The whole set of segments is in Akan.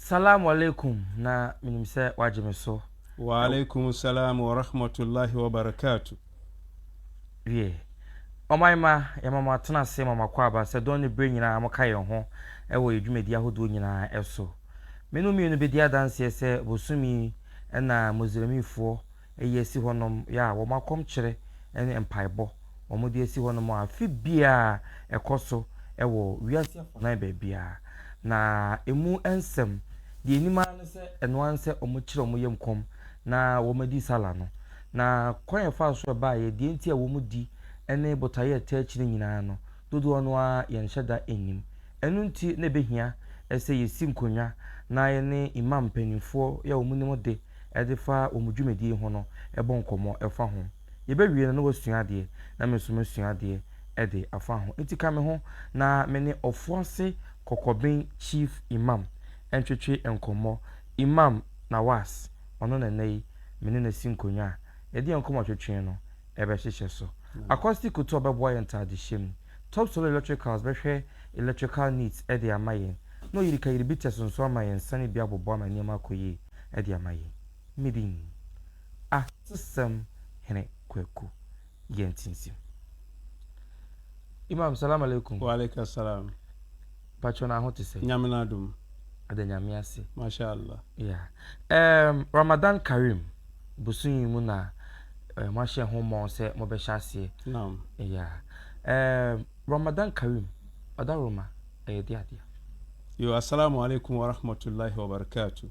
Salamu alaikum na minimse wajimeso. Wa alaikum salam wa rahmatullahi wa barakatuh. Ye. Omaima ya mama tena se mama kwaba se don ni bre nyina amaka ye ho e wo edwumedi ahodo nyina eso. Menu mienu be dia dance se bosumi na muslimifo eyesi honom ya wo makom kire ene empaibo wo mo de esi honom afi bia ekoso e wo wiase na be bia na emu ensem de enima ne se eno anse omo kire omo yemkom na wo madi sala no na kwan fa so ba ye de enti a wo mu di ene botaye taachire nyina no dodo no a yenhyeda enim enu nti na behia ese yesi nkonwa na ye ne imam penifo ya omunim de edifa omudwumedi ho no ebo nkomo efa ho ye bewie no wasua de na mesoma sua de ede afa ho enti ka me ho na me ne ofuase kokoben chief imam entwetwe enkomo imam Nawas ono na nei me ne na sinkonwa ye de enkomo twetwe no ebe hyehye so acoustic to obebo yenta shem top solar electricals behwe electrical needs e de amaye no yirika yiribite sonso amaye nsane bia bobo amani makoyi e de amaye midin tsem hene kweku yentinsi Imam salam alaikum. Wa alaikum salam. Pachona ho tise Nyamina dum adanyame ase mashallah. Yeah. Ramadan Karim busun mu na mashe ho mo se mo be hyase. Naam. Yeah. Ramadan Karim adaroma dia. Yo assalamu alaikum wa rahmatullahi wa barakatuh.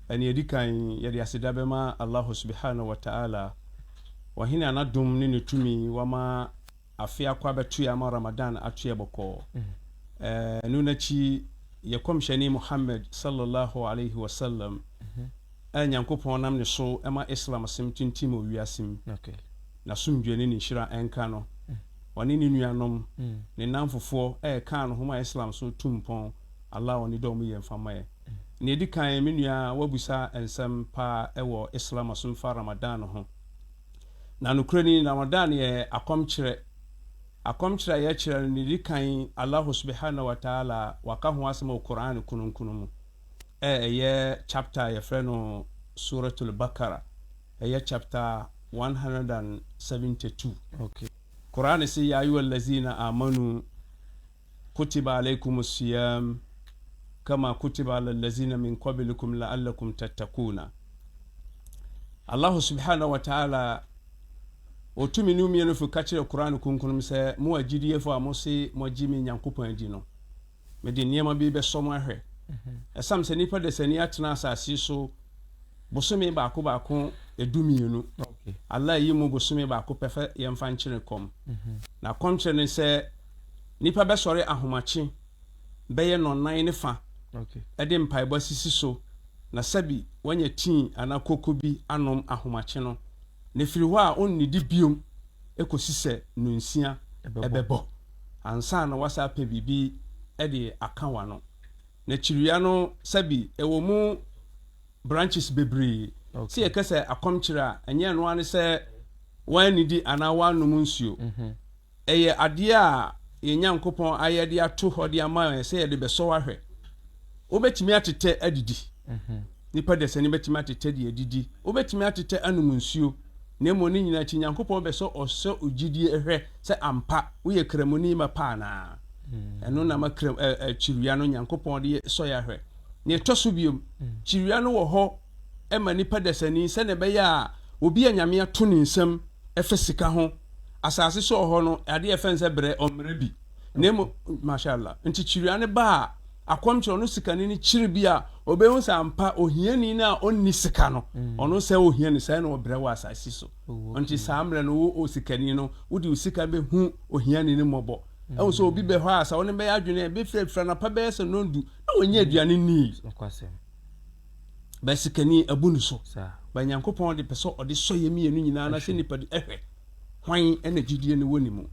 Ani edikan yedi asida be ma Allah subhanahu wa ta'ala wa hina na dum ni tumi wa ma afia kwa betu ya ma Ramadan atuye boko. Nuna chi yakom shani Muhammad sallallahu alaihi wa sallam. Nyankopon nam ne so ema Islam asim tintim owiasim. Okay. Na sumdwene ni shira enka no. Wani ni nuanom ne namfofo ka no homa Islam so tumpon Allah oni dom ye mfamaye. Ne di kan me nua wabusa ensem pa ewo Islam asom fa Ramadan ho. Na nukrani Ramadan ye akomkire ye kire ne di kan Allah subhanahu wa ta'ala waka ho asema Qur'an kununkunum. Ye chapter ye freno suratul Baqara. Ye chapter 172. Okay. Quran say ya ayyuhal ladzina amanu kutiba alaykumus siyam kama kutiba alal ladzina min qablikum la'allakum tattaquna. Allah subhanahu wa ta'ala otumi nu mienu fu kachire Quran kunkunum se mo agidie fo amose mo jimi nyankopon adi no me de niema bi be somo ahwe esam se nipa de sani atena asasi so bosome baako edumienu. Okay. Allah yi mu bosome baako pefa yemfa nkyere kom. Na komkyere ne se nipa be sori ahomache beye nonnan ne fa. Okay. Ede mpaebo sisi so na sabi wanya tin anakoko bi anom ahomache no ne firi ho a onnidi biom ekosise nunsia ebebo ansa na wasa pe bibi ede akawa no na chiria no sabi ewo mu branches bebree. Okay. See ekese akomkyira enye no ane se wanidi ana wanum nsuo. Eye ade a yenyankopon ayede ato hode ama se yede beso ahwe obetimi atete adidi. Nipa de sani betimi atete de adidi obetimi atete anum nsuo na mo ni nyina chi nyankopon beso oso ogidie ehwe se ampa uye kramoni ma pa na eno na makram chiruya no nyankopon de so ya hwe ne toso biom chiruya no wo ho ema nipa de sani se ne be ya obi anyame ato ne nsam efesika ho asase so ho no ade efense bre omre bi nemo mashallah nti chiruya ne ba akwamche no sika ni chiri bia obehu sa ampa ohiani na onni sika no ono se ohiani sai no bre wa asase so nti samre no o sikani no udi usika be hu ohiani ni mobo e so obi be ho asa woni be adwene be frefra na pa be se nondu na wonye aduane ni Okwasem ba sikani abunu so sa ba nyankopon de peso ode so yemi enu nyina na se nipa de ehwe hwan enagidie ne woni mu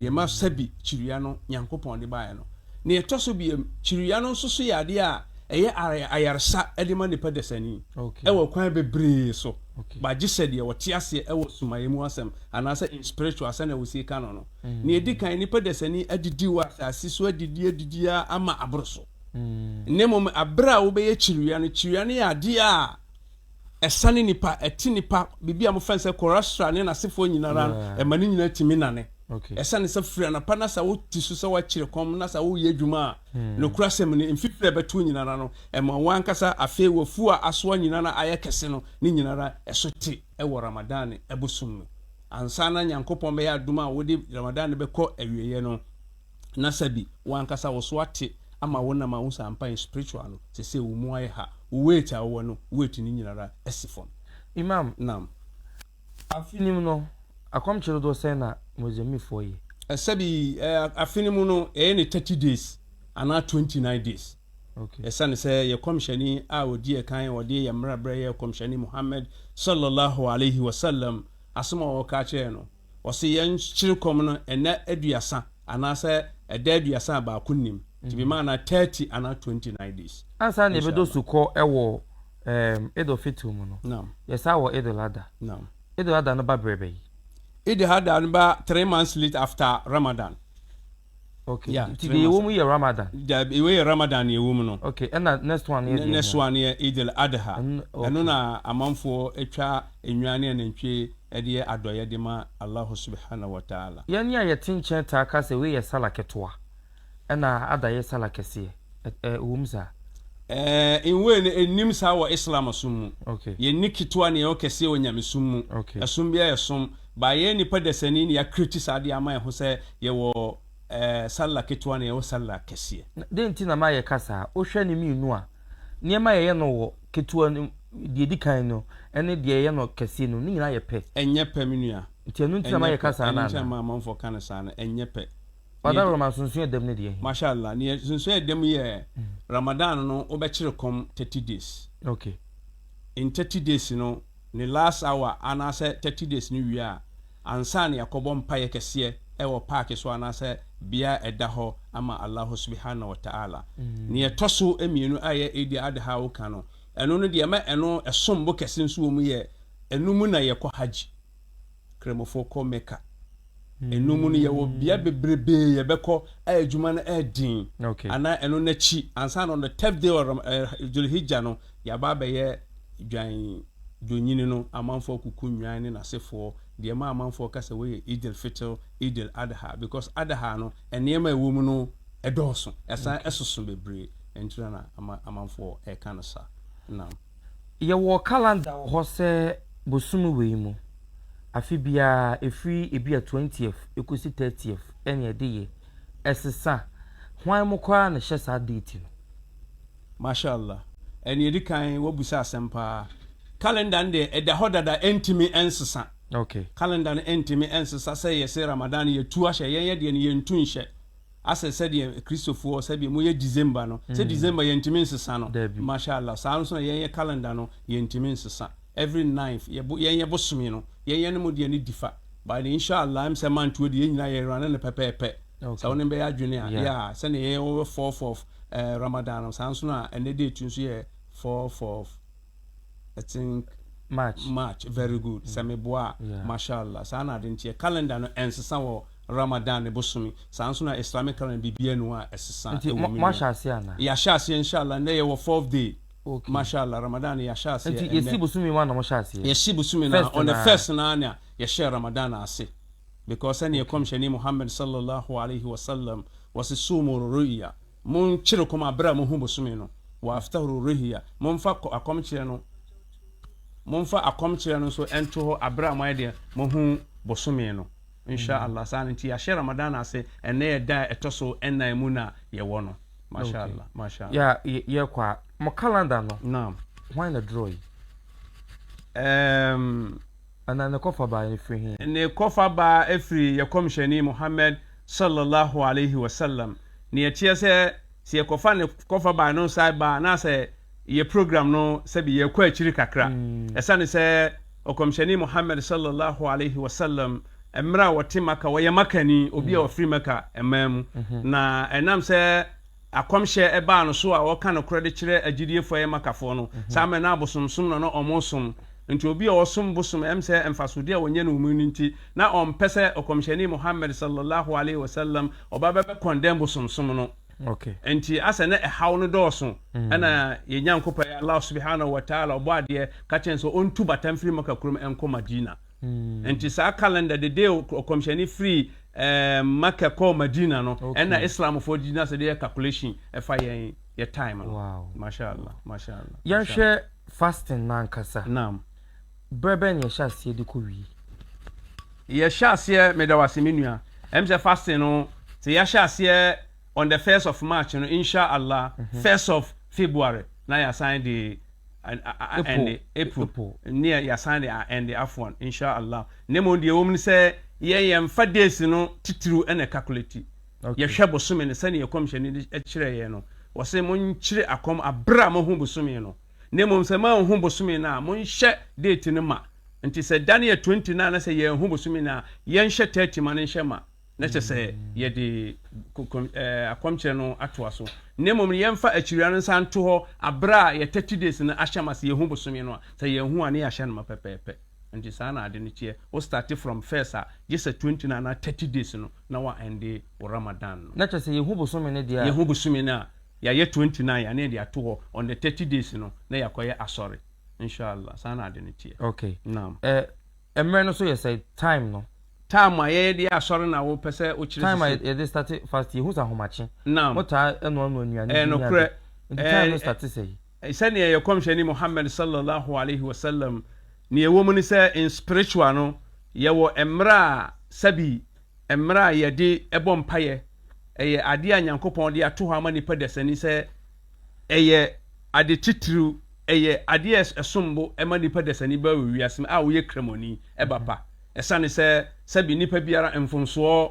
ye ma sabi chiruya no nyankopon de bae no ne etoso bi chiruya no nso so yade a eye ayarsa edema nipa de sani. Okay. Ewo kwan bebree so. Okay. Ba gisede ye wote ase ewo sumaye mu asem anase in spiritual ase na wosi ka no no ne edikan nipa de sani adidi wa asase so adidi ama abroso Nemo abra wo be ye chiria no ya ade a esane nipa eti nipa bibia mo fanse cholesterol ne nasefo nyinara e mani nyina timi nane esane se fira na pa na sa wo tisu se wa chire kom na sa wo ye adwuma no kura sem ne mfifira betu nyinara no e ma wankasa afe wo fu a aso nyinara aye kese no ne nyinara esote e wo Ramadan e bosum ansa na nyankopon be ya aduma wo di Ramadan be kɔ awieye no na sabi wankasa wo so ate ama wona ma wo sampan spiritual no se wo mu aye ha wait a wo no wait ni nyinara esifon imam nam afinim no akomchiro do say na mozemi for ye sabi afinim no ni 30 days ana 29 days esane say ye komshani a odi e kan odi ye mrabra ye komshani Muhammad sallallahu alaihi wasallam asoma wo ka che no wo se ye nchirikom no ena aduasa ana say aduasa ba kunnim tibi mana 30 ana 29 days ansa ne bedo suko ewo Eid al-Fitr mu no naam yesa wo Eid al-Adha naam Eid al-Adha no ba brebe Eid al-Adha no ba 3 months later after Ramadan. Okay. Yeah, the woman year Ramadan. The way Ramadan ye woman no. Okay, and next one here. Next one here Eid al-Adha. Eno na amanfo etwa enwane na ntwe e de adoye de ma Allah subhanahu wa ta'ala. Yani ya tinchen ta ka se we ye sala ketwa. Na ada ye sala kese. Wumza. In when enim sa wa Islam asum. Okay. Ye nikitwa ne o kese o nyamesum. Okay. Asum bia yesum ba ye ni padesani ne ya criticize de ama ho se ye wo salla ketwa ne wo salla kese. Den ti na ma ye kasa o hwe ni mi nu a. Niema ye no wo ketwa de dikan no ene de ye no kese no ni nyina ye pe. Enye pe minua. Ti anu ti na ma ye kasa na. Enye ma manfo kana sana enye pe. Oda Ramadan sunsun edem ne de. Mashallah ni sunsun edem ye Ramadan no obekire kom 30 days. Okay. In 30 days no ni last hour anase 30 days ni wi a ansa na yakobo mpaye kese e wo park so anase bia eda ho ama Allah subhanahu wa ta'ala. Ni etoso emienu aye Eid al-Adha wo kano eno no de ma eno esombo kese nso wo mu ye enu mu na ye kɔ haji kremofo kɔ Mecca enu mu no ye wo bia bebrebe ye bekɔ adwuma na edin ana eno na chi ansa no the 10th day of Zulhijjah no ya ba be ye dwan donyini no amanfo kuku nwan ne nasefo de ma amanfo kasa we Eid al-Fitr Eid al-Adha because Adha no enema ewo mu no edoso esa esoso bebre entura na amanfo e kan sa na ye wo calendar ho se bosum we mu afi bia efri ebia 20th ekosi 30th enye de ye esesa hwan mo kwa na hye sa date no mashallah eni edi kan wo busa asempa calendar nde eda hodada entimi ensesa. Okay. Calendar no entimi ensesa say yes Ramadan ye tu ahye ye de ne ye ntu nhye ase se de Christopher se bi mo ye December no se December ye entimi ensesa no mashallah sa so ye calendar no ye entimi ensesa every 9th ye bosumi no ye no mo de ni difa by the inshallah am se man to de nyina ye run na pepepe so woni be ya dwene a yeah se ne ye over 4th of Ramadan sa so na ene date nso ye 4th of I think March very good semeboa mashallah sana de ntie calendar no ensesa wo Ramadan ne bosumi sanso na Islamic calendar bibia no a esesa e wo mashase ana ya shase inshallah na ye wo 4th day mashallah Ramadan ya shase e yesi bosumi ma na mo shase yesi bosumi na on the first na na ya share Ramadan ase because any komshani Muhammad sallallahu alaihi wasallam wasisumu ruya mun chiro koma bra mo hu bosumi no wa aftaru ruhiya mun fa akomchire no monfa akomchire no so ento ho abra mo ide mo hu bosome no insha Allah san nti ya share Ramadan ase ene ye da etoso enna mu na ye wo no mashallah mashallah ya ye kwa mo calendar no naam why na draw ana na kofa ba efri hin ne kofa ba efri ye komshani Muhammad sallallahu alaihi wasallam ne ye tie se ye kofa ne kofa ba no sai ba na se ye program no sabi ye kwa chiri kakra esane se okomshani Muhammad sallallahu alaihi wasallam emra wote maka wo ye makani obi a ofri maka emam na enam se akomhye eba no so a wo ka no krede kire agidie ye makafo no sama na abosomsom no omosom nti obi a wosom bosom em se emfasode a wonye no umuni nti na ompese okomshani Muhammad sallallahu alaihi wasallam oba be condemn bosomsom no Okay. Enti asa na how no dɔɔso ɛna ye nyankopɔ Allah subhanahu wa ta'ala ɔbɔ adeɛ ka kyɛn so ontu batam firi maka kurom ɛnkɔ Madina. Enti saa calendar the day ɔkɔmhyɛne free maka kɔ Madina no ɛna Islam for Madina sɛ de calculation ɛfa yɛn ye time no. Wow. Mashallah. Yɛhwɛ fasting na nkasa. Naam. Brebe ne yɛhyɛ aseɛ de kɔ wi. Yɛhyɛ aseɛ medawase me nua. Ɛm sɛ fasting no sɛ yɛhyɛ aseɛ on the 1st of March, you know, inshallah, 1st of February, now you sign the April. Near you sign the and the F1, inshallah. Nemo the woman say, yeah, 5 days, you know, titru and a calculate. You shall be swimming the sunny commission in the chere, you know. Was a mon chire a come a bramo humbo swimming, you know. Nemo say, my humbo swimming now, mon shet date in the ma. And he said, Daniel 29, I say, yeah, humbo swimming now, yen shet 30 man in Shema. Let's say ye the akwamche no atoa so nemom ye mfa akiriwa no san to ho abra ye 30 days na ahyamase ye hu bosome no say ye hu ane ahya no mapepepe nti saa na ade no tie o start from first just 29 na 30 days no na wa end Ramadan no na say ye hu bosome no dia ye hu bosome na ya ye 29 ya na de ato ho on the 30 days no na yakoye asori inshallah saa na ade no tie. Okay. Naam. Emre no so ye say time no time ye dey asori na wo pese o chire time ye dey start fast ye hu sa homache naam mota eno nua ni no kre time no start say sani ye komshani Muhammad sallallahu alaihi wasallam ni ye womu ni say in spiritual no ye wo emra sabi emra ye de ebo mpaye eye ade anyankopon de ato ha ma nipa desani say eye ade titru eye ade esombo e ma nipa desani ba wiasem a wo ye kremoni e bapa esane se sabi nipa biara mfonso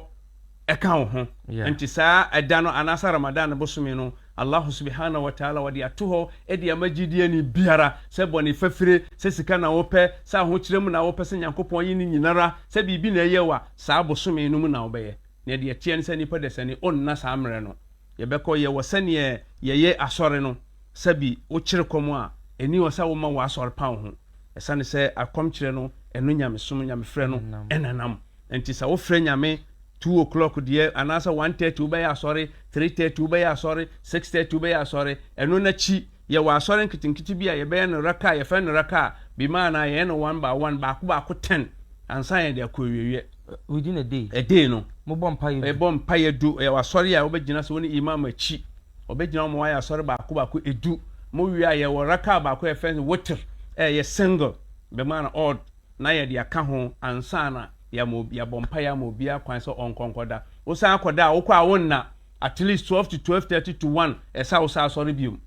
eka wo ho enti saa eda no anasa Ramadan bosome no Allah subhanahu wa ta'ala wadi atoho edi amagidie ni biara se boni fafire se sika na wo pe sa ho kirem na wo pe se nyankopon yi ni nyinara se bibi na yewa saa bosome no mu na wo be ye na de tie ne se nipa de sane onna saa mre no ye beko ye wo sane ye asore no sabi wo kirekom a eni wo sa wo ma wo asore pa ho esane se akom kire no eno nyame som nyame frɛ no enanam enti sa wo frɛ nyame 2 o'clock die anasa 1:30 ube ya sorry 3:30 ube ya sorry 6:30 ube ya sorry eno na chi ye wa sorry nkitinkiti bia ye be no raka ye fe no raka bi mana ye no 1 by 1 ba ko 10 ansa ye de akowiwe within a day no mo bom pa ye du ye wa sorry ya obegina so ni imam achi obegina mo ya sorry ba ko edu mo wi ye wo raka ba ko ye fe witr ye single be mana odd na ye de aka ho ansa na ya bompa ya mo bia kwan so onkonkoda wo san akoda wo kwa wonna at least 12 to 12:30 to 1 esa wo sa sorry biom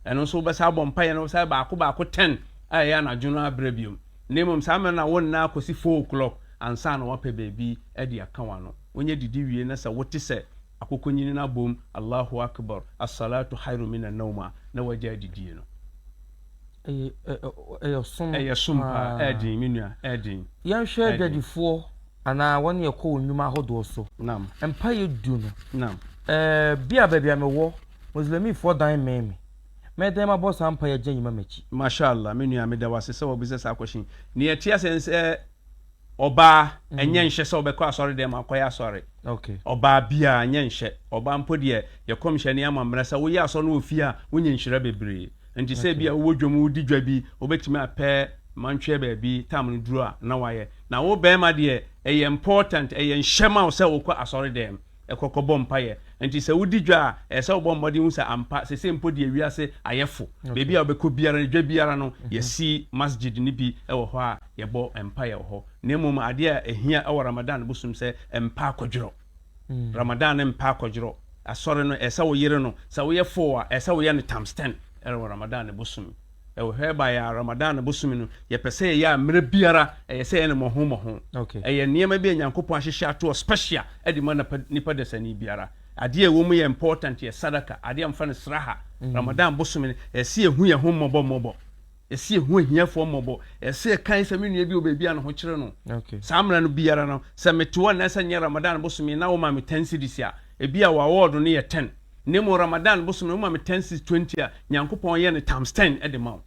eno so be sa bompa ya no sa ba ko 10 aya na dwunu abra biom nemom sa me na wonna akosi 4 o'clock ansa na wape baby e de aka wa no onye didi wie na sa wote se akokonyini na bom Allahu akbar as-salatu khairu minan nawma na waje didi no sumpa edin minua edin yan hwe dadifo ana won ye ko nnwuma hodo so nam empa ye du no nam bia babia me wo muslimi for dan meme me dem aboss ampa ye ganyima machi mashallah minua me da wase se wo business akwashin ne ye tia sense oba enye nhye se obekọ asori dem akoya asori okay oba bia enye nhye oba mpodi ye komhye amamra se wo ye aso no ofia wonye nhira bebre nti se bia wo dwom di dwa bi obetimi apɛ mantwe ba bi tam no duro a na waye na wo be ma de important nhyema wo se wo kɔ asɔre dem ekɔkɔbɔ mpaye nti se wo di dwa a se wo bɔ mmɔde hu se ampa se mpodi awiase ayefo be bia obekɔ biara dwa biara no yesi masjid ni bi ɛwɔ hɔ a yɛbɔ mpaye wɔ hɔ nemom ade a ehia ɛwɔ Ramadan busum se mpa akɔdworo Ramadan mpa akɔdworo asɔre no se wo yere no se wo yɛ fo a se wo yɛ no times 10 ɛwɔ Ramadan busum ɛwɔ hɛba ya Ramadan busum no yɛ pɛsɛ ya mre biara ɛyɛ sɛ ne moho okay ɛyɛ niema bi Nyankopɔn ahyehyɛ ato special ɛde ma nipa desani biara ade a wo mu yɛ important yɛ sadaka ade a mfa ne sraha Ramadan busum no ɛsi ehu yɛ ho mmɔbɔ ɛsi ehu ahiafo mmɔbɔ ɛsi kan sɛ me nua bi obebi an ho kyerɛ no okay samra no biara no sɛ meto na sɛ nyɛ Ramadan busum na wo ma me 10 cedis a ebi a wa award no yɛ 10 nemo Ramadan busum no ma me 10 20 a Nyankopɔn yɛ ne times 10 e de ma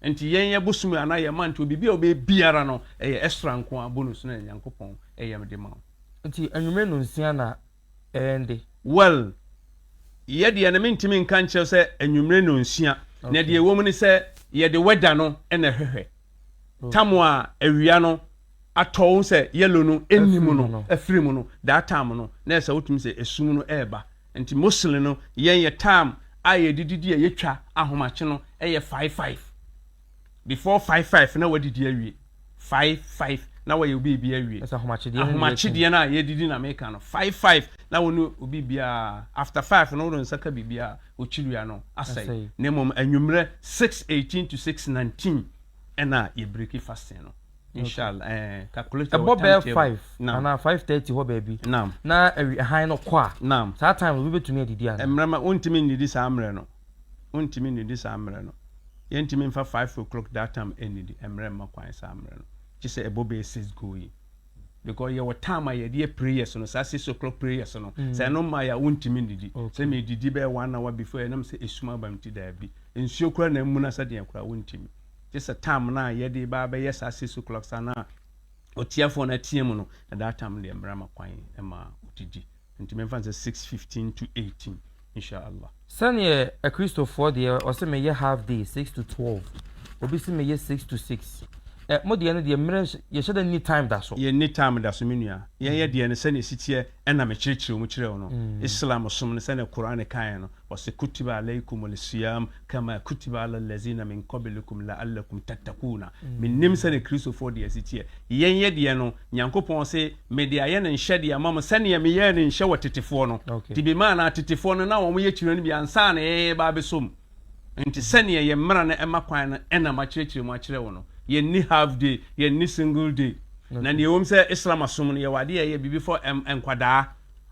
enti yen ye busum ana ye man to bibia obe biara no extra nko a bonus na Nyankopɔn e ye me de ma enti anwume no nsia na ende well ye de na mentimi nka nkyerɛ sɛ anwumre no nsia na de ɛwɔ mu ne sɛ ye de weather no na hwehwɛ tamo a awia no atɔw sɛ yellow no enimu no afiri mu no that time no na sɛ wotumi sɛ esum no ɛba nti muslim no ye time a ye dididi a yetwa ahomakye no 55 before 55 na wadidi awie 55 na wa ye obi bia awie ahomakye de na ye didi na meka no 55 na wonu obi bia after 5 no wonu nsaka bibia ochiria no asai na mom anwumre 6:18 to 6:19 na ye break fasting no inshallah calculate your time 5 na 5:30 ho baby na high no kwa that time we betumi adidi ana emrama untimi nidi sa amre no untimi nidi sa amre no yentimi mfa 5 o'clock that time enidi emrama kwan sa amre no just say ebobe 6 going because your time I dey prayers no say 6 o'clock prayers no say no ma ya untimi nidi say me didi be 1 hour before enam say esuma bamti da bi ensuo kura na mu na sa de kura untimi just a time na ye dey ba be yes 6 o'clock sana otiafo na tiem no that time the emrama kwan ema utidi ntimi mfa say 6:15 to 18 inshallah sane a Christopher there or say me half day 6 to 12 obi say me 6 to 6 mo de no de mmerɛ ye hyɛ da ni time da so ye ni time da so menua ye de ne sɛ ne sitie ɛna me kyerɛkyerɛ mu kyerɛ no islam som ne sɛ ne Quran kan no wase kutiba alaikum alsiyam kama kutiba alal lazina min qablikum la'allakum tattaquna minnim sɛ ne Christopher de sitie ye de no nyankopɔn se me de ayɛ ne nhyɛ de amam sɛ ne me yɛ ne nhyɛ wɔtetefoɔ no ti bi ma na tetefoɔ no na wɔn yɛ kyerɛ no bi ansa na ba besom nti sɛ ne ye mmara na ɛma kwan no ɛna ma kyerɛkyerɛ mu akyerɛ wo no ye ni half day ye ni single day na ne wom say islam asum no ye wade ye bibi for enkwada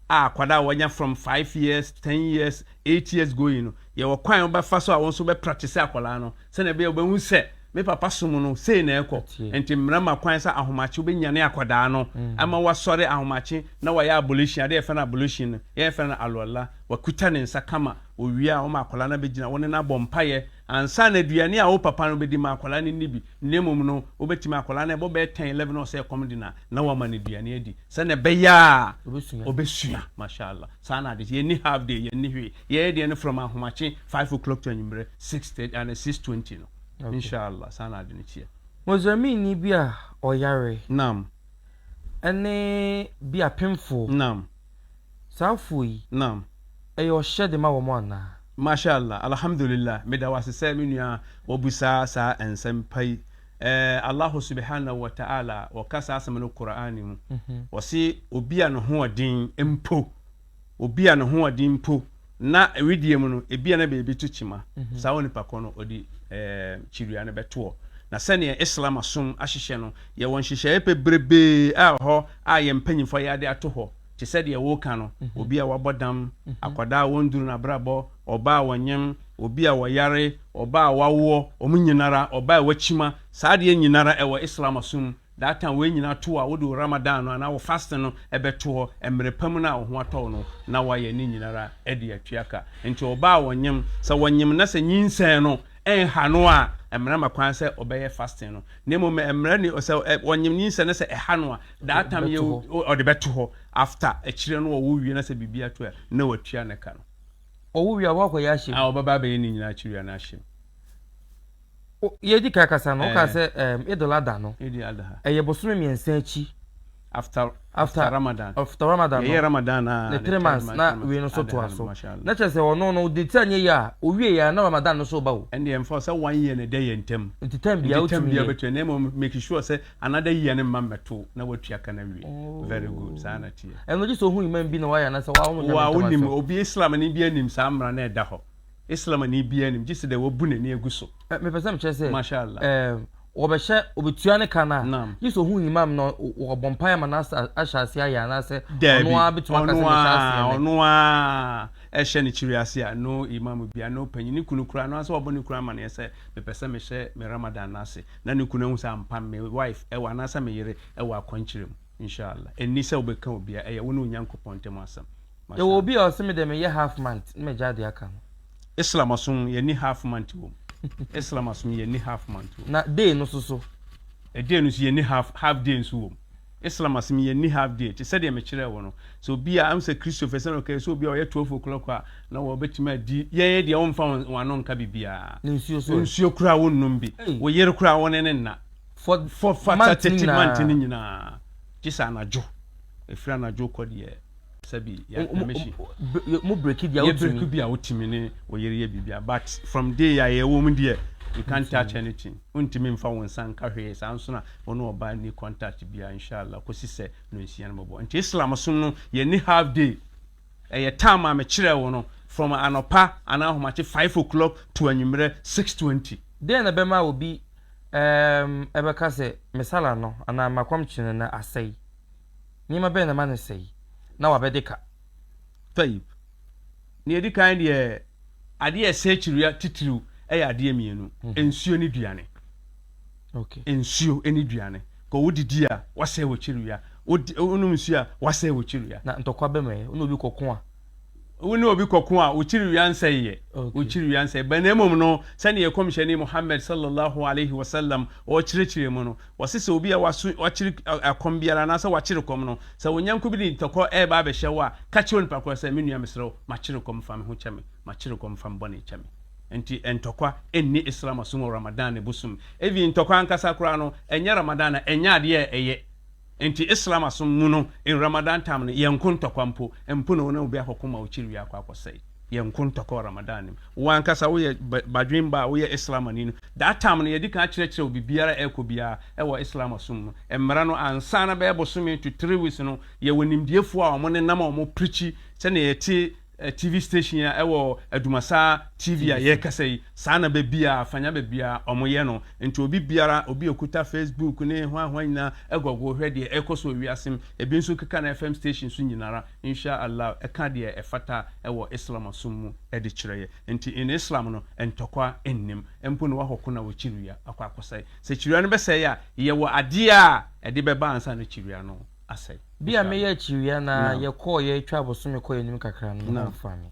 kwada wanya from 5 years 10 years 8 years going no ye wo kwan obafa so a won so be practice akwala no se na be obahu se me papa sum no sei na ekọ enti mrama kwan sa ahomache obenyane akwada no ama wasore ahomache na wa ya abolition ade efa na abolition ye efa na alola wakuta ne nsa kama owia o ma akwala na begina won na bompaye ansa na aduane a wo papa no bedi ma akwala ne nibi nemum no obeti ma akwala na ebo be 10 11 no say come dina na wa ma ne aduane adi se na be ya obesua mashallah sa na de ye ni half day ye ni hwe ye de ne from ahomache 5 o'clock to anyumre 6:30 and 6:20 no inshallah sana de ne chia mozami ni bia oyare nam ene bia pemfo nam safui nam eyo shede ma wo mo na mashallah alhamdulillah me da wasese menua obusa sa ensem pai Allah subhanahu wa ta'ala wa kasa asama Qur'ani mu wasi obia no ho odin empo obia no ho odin mpo na ewidie mu no ebia na be bitu chima sa woni pakọ no odi chiria na beto na sene islam asum ahyehye no ye won hyehye epebrebe a ho a ye mpanyimfo ya de ato ho te se de wo ka no obi a wabodam akwada wonduru na brabo oba wanyem obi a woyare oba a wawo omunyinara oba a wachima saa de nyinara ewo islam asum that time we nyina to a wo do Ramadan no na wo fasting no ebeto ho emrepam na wo ho atɔ no na wa ye ni nyinara e de atuaka enti oba a wonyem sa wonyem na sa nyinsen no ha no a emra makwan se obeye fasting no nemo me emra ni se wonyem nyinsen na se ha no a that time ye o de beto ho after akire no wo wie na se bibia to na watua ne ka no o wie wa ko ya hye a obaba be ni nyina akire na hye ye di kakasa no ka se idolada no idi adaha eye bosome miensa achi after Ramadan yeah Ramadan na the 3 months na we no so to aso na chese wono no de tanye ya o wie ya na Ramadan no so ba wo and the enforce 1 year na day yentem the time bia utumi bia beto na make sure say another year na mammeto na watua kana wi very good sana tie and no just so hu imam bi na wa ya na se wa wo wa wonim obi islam ni bia nim sa amra na eda ho islam ni bia nim just de wo bu na ni eguso me pesa chese mashallah obehye obetua ne kana yiso hu imam no obompa ma na ahyase aya na se ono a betuma kase ne hyase ono a ehye ne chiriase a no imam bia no panyini kunu kura no ase oboni kura ma ne se me pese me hye me Ramadan na ase na ne kunu hu sa ampa me wife e wa na sa me yere e wa akwankyerem inshallah eni se obeka obia e ye wonu nyankopon tem asam e wo bi o se me de me ye half month me jade aka islam asun ye ni half month wo islam asum ye ni half month na day no so a day no ye ni half day nso wo Islam asim ye ni half day. Te said ye me kire wo no. So be am say Christopher say okay so be o ye 12 o'clock a na wo betima di ye de wo mfa wano nka bibia. Nsuo kura wo nnum bi. Wo yere kura wo ne na. For factor 30 month ni nyina. Jisa na jo. Efra na jo kodi ye. Sabi ya meshi. Mo break it ya otimi. Break bia otimi ne wo yere ye bibia. But from day ya ye wo mu de you can't touch anything. Untimi mfa won san ka hwe san so na wono oba ni contact bia inshallah ko sise no nsia no bo. Nti Islam so no ye ni half day. Ye time a me kire wo no from anopa ana homache 5 o'clock to anwumre 6:20. Then na be ma obi ebeka se misala no ana makwam chine na asai. Ni ma be na ma ne sei. Na wa be deka. Taib. Ni edika de ade e sechiria titiru ade mienu ensuo ni duane. Okay. Ensuo eni duane. Ko wodidi a wase wo chiruya. Onum nsuo a wase wo chiruya. Na ntokwa be me, ono obi kokon a. Woni obi kokon a wo chiruya nseye. Wo chiruya nseye. Banemum no sane ye komshani Muhammad sallallahu alaihi wasallam o chirechire mu no. Wasese obi a waso chiri akom biara na sa wachire kom no. Sa wonyanko bi ni ntokwa e ba be hyewo a ka chiwo npa ko sa menua mesrew ma chire kom fam ho chame. Ma chire kom fam bone chame. Enti entokwa enni Islam asun Ramadan busum evi ntokwa ankasa kura no enye Ramadan enye ade eye enti Islam asun mu no in Ramadan time no yenkun ntokwa mpo no na obi akokoma ochiri akwakosai yenkun ntokwa Ramadan wan kasa wo ye badwimba wo ye Islam ani no that time no ye di kan kire obi biara ekobia ewo Islam asun mu emra no ansana be busum to 3 weeks no ye wonimdiefo a omo ne nam omo preachi se na ye ti TV station ya ewo ADUMASA TV ya ye kasai sana be bia fanya be bia omoye no nti obi biara obi okuta Facebook ne hwan nyina egwogwo hwede ekoso wiasem ebi nso keka na FM station so nyinara insha Allah eka de efata ewo Islam asum edi kireye nti in Islam no entokwa ennim empo no wahoko na wochiruya akwakosai se chiruya no be say ya ye wo ade a ede be ba ansa no chiruya no asai bia me ya chiruya na ye ko ye twa bosome ko yenim kakra no fami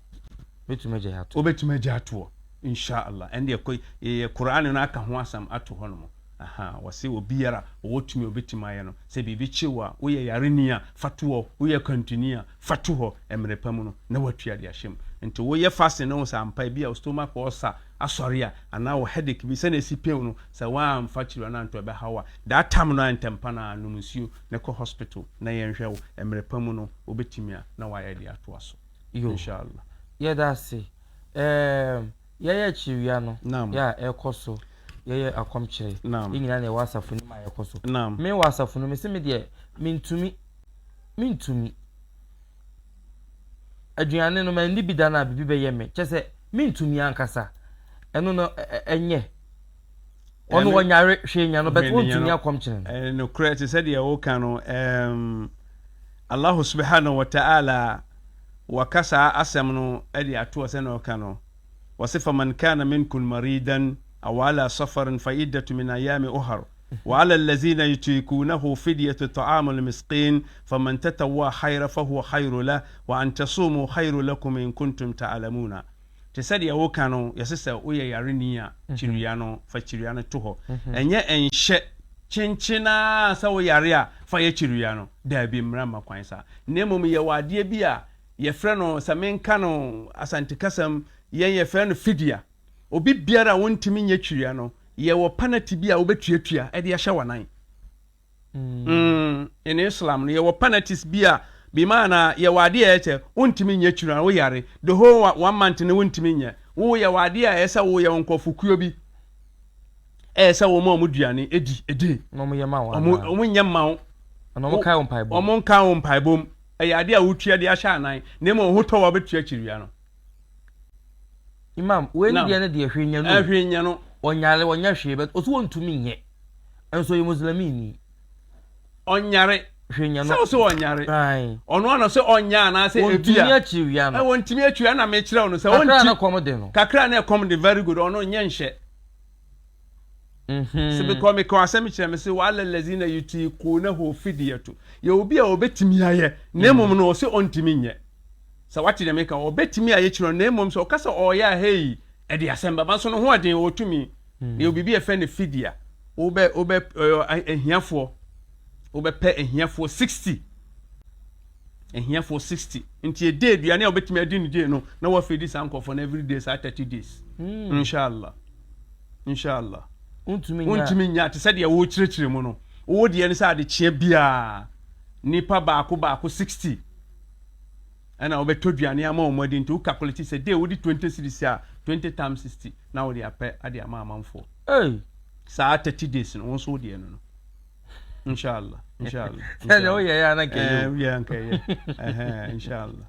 betumeje hato obetumeje hato insha Allah ende ko ye Qur'an no aka ho asam ato hono aha wase obiara wotumi obetima ye no se bibi chiwa wo ye yarenia fatuo wo ye continue fatuho emrepam no na watua de ahyem nti wo ye fast no sampa bia stomach osa asoria ana wo headache bi se na sipew no se wa amfa chiru na nto be hawa that time no antempa na numusuo ne ko hospital na ye nhwe wo emrepam no obetimia na wa ye de ato aso inshallah ye da se ye chiruya no ya ekoso ye akomchire nyina na wasafu ni ma yekoso me wasafu no me se me de mintumi aduane no ma libida na bibi be ye me chese mintumi ankasa eno no enye ono wonyare hwenya no bet wontumi akomchire no create said ye wo kanu Allah subhanahu wa ta'ala wakasa asam no edi ato se no kanu wasifa man kana minkum maridan أو على سفر فعدة من أيام أخر وعلى الذين يطيقونه فدية طعام المسكين فمن تطوع خيرا فهو خير له وأن تصوموا خير لكم إن كنتم تعلمون تسدي أو كانوا يسسا ويا يارينيا تشيريانو فتشيريانو توه أني أنشأ chinchina sawo yarea fa ye chiruya da bi mrama kwansa nemum ye wade bia ye frɛ no samenka no asante kasam ye frɛ no fidia obi biara wontimi nya chiruya no ye wo penalty bia obetuatua e de ya hye wanan in Islam no ye wo penalties bia bi mana ye wade ya eche wontimi nya chiruya wo yare the whole 1 month ne wontimi nya wo ye wade ya esa wo ye nkofukuo bi esa wo mo duane edi no mo ye ma wa omo nya ma wo no mo kai on paibom omo kan on paibom e ya de a wotua de ahye anan ne mo hoto wo betua chiruya no imam we ni de de ahwenya no onyare wonya hwe bet oso wontumi nye enso ye muslimi ni onyare hwenya no so onyare ai ono no se onya na se ebia wontumi chiruya no wontumi atua na me kire no se wontumi kakra na kom de very good ono nya nhye se be ko me ko asemi kire me se wala lazina yutiqunahu fidiyatu ye obi a obetimi aye nemum no se ontimi nye sa wati de me ka obetimi aye kire no nemum so kasa oya hey e de asemba ba so no ho aden otumi ye obi bi e fe ne fidia obe ehiafo wobɛpɛ ehia for 60 ehia for 60 nti day aduane a wobɛtumi adi ne day no na wo feed this uncle for every day sa 30 days inshallah untumi nya te said ya wo kyerɛkyerɛ mu no wo de ne sa ade kyea bia nipa baako 60 ana wobɛtɔ aduane ama wo mɔdi nti wo calculate say day wo di 20 cedis a 20 times 60 na wo de apɛ ade ama amanfo sa 30 days no wo so de no inshallah Tell you yeah na ke inshallah